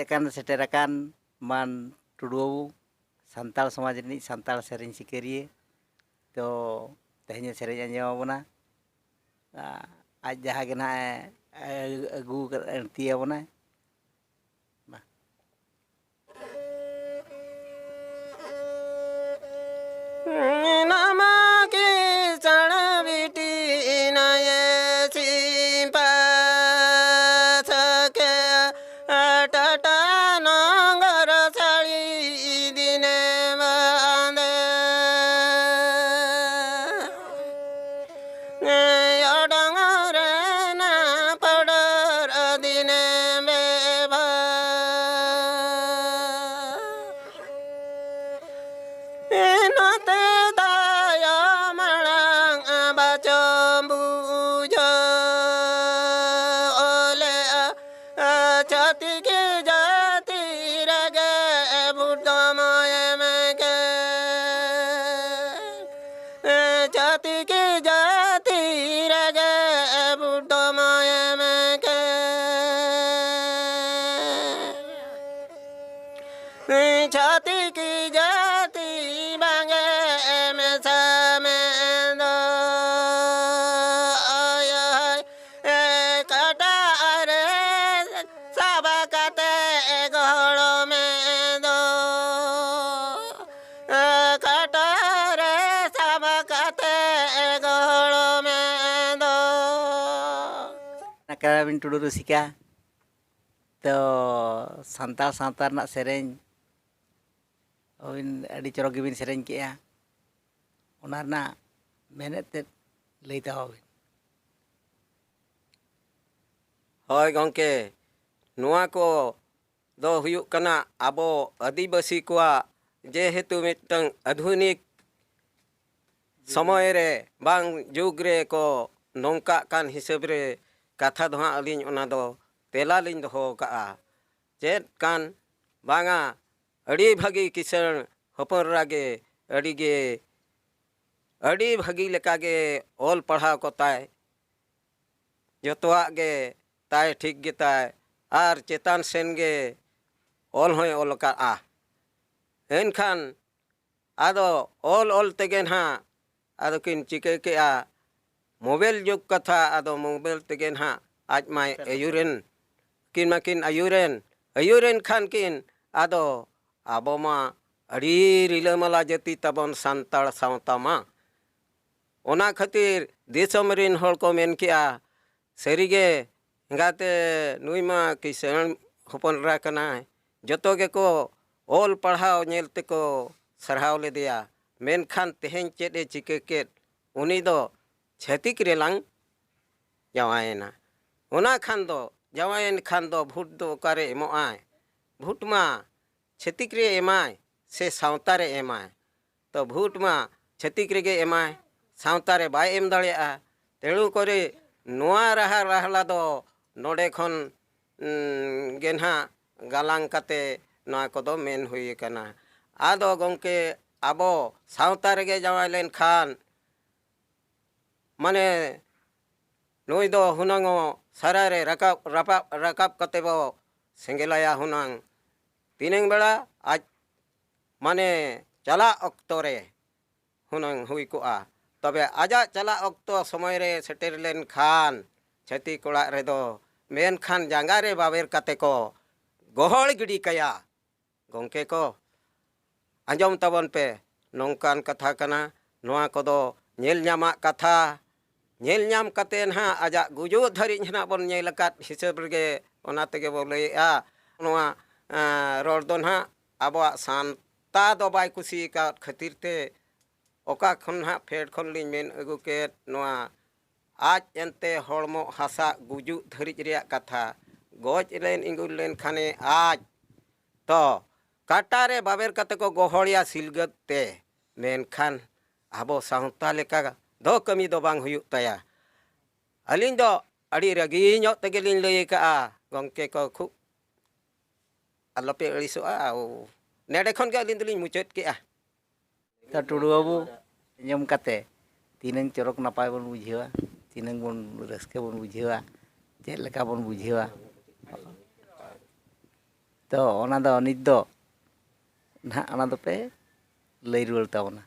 सेटेराकान मान टुडू santal समाज Rini santal सेरें सिकेरिए तो तेहने सेरें अंजमाबोना आज जहाँ के ना अगू तिया बोना Karabin Tudu Rusika to santal santar nak sereng oin adi corogibin sereng kia onarna menet leita oin hoy gongke nuwa ko do huyuk kana abo adibasi kwa jehetu mitang adhunik समय रे बांग जुग रे को नोंका कान हिसाब रे कथा दो हाँ अलिंग उना दो तेला लिंग दो का चेत कान बांगा अड़ी भागी किसन हपर रागे अड़ी भागी लेका गे ओल पढ़ा को ताय जोतवा गे ताय ठीक गे ताय आर चेतान सेन गे ओल होय ओल का एनखान आदो ओल तेगेन हाँ आदो किन चिके के मोबाइल जुग कथा आदो मोबाइल तेगेन हाँ आज माय अयुरेन किन माकिन अयुरेन खान किन आदो आबो मा अड़ी रिलमला जति तबन संताल सावता मा ओना खातिर देशम रिन हर को मेन किया सरीगे गाते नुई मा किसन हपन रा कना जतो के को ओल पढ़ाओ नेलते को सरहाव ले दिया मेन खान तेहें चेदे चिके के उनी दो छतिक रेलांग जवायना ओना खान दो जवायन खान दो भूट दो करे एमो आय भूट मा छतिक रे एमाय से सावता रे एमाय तो भूट मा छतिक रे गे एमाय सावता रे बाय एम दाड़िया तेणु करे नोआ रहला दो नोडे खन गेन्हा गालांग कते नोआ कोदो मेन हुई कना आदो गंके आबो सावता रे गे जवाय लेन खान माने नुई दो हुनांगो सारारे रकाब कते बो सेंगेलाया हुनांग तीनेंग बेड़ा आज माने चला अक्तोरे हुनांग हुई को तबे आजा चला अक्तो समय रे सेटेर लेन खान छती कोड़ा रे दो मेन खान जांगा रे बाबेर कते को गोहल गिडी कया गोंके को आंजम तबन पे नौकान कथा कना नोआ कोदो नेल न्यामा कथा नेल न्याम कते ना आजा गुजो धरि हना बन नेल कात हिसाब रे ओना तेगे बो लैया नोआ रोड दो ना आबो सांता दो बाय कुसी का खातिर ते ओका खन हा फेड खन लिन मेन अगु के नोआ आज एनते हड़मो हासा गुजु धरि रिया कथा गोज लेन इंगुल लेन खाने आज तो काटारे बाबेर कते को गोहड़िया सिलगत ते मेन खान आबो सावता लेका दो कमी दो बांग हुयुक ताया अलिन दो अड़ी रगी ᱧᱚᱜ तेगे लिन लई का गंके को खूब आलोपे अड़िसोआ नेडे खन के अलिन दलिन मुचत के तो टुडू बाबू जम कते तीनंग चरक नपाय बन बुझेवा तीनंग बन रस्के बन बुझेवा चेद लेका बन बुझेवा तो ओना दो नित दो नहाग ओना दोपे लई रुवाड़ ताबोना।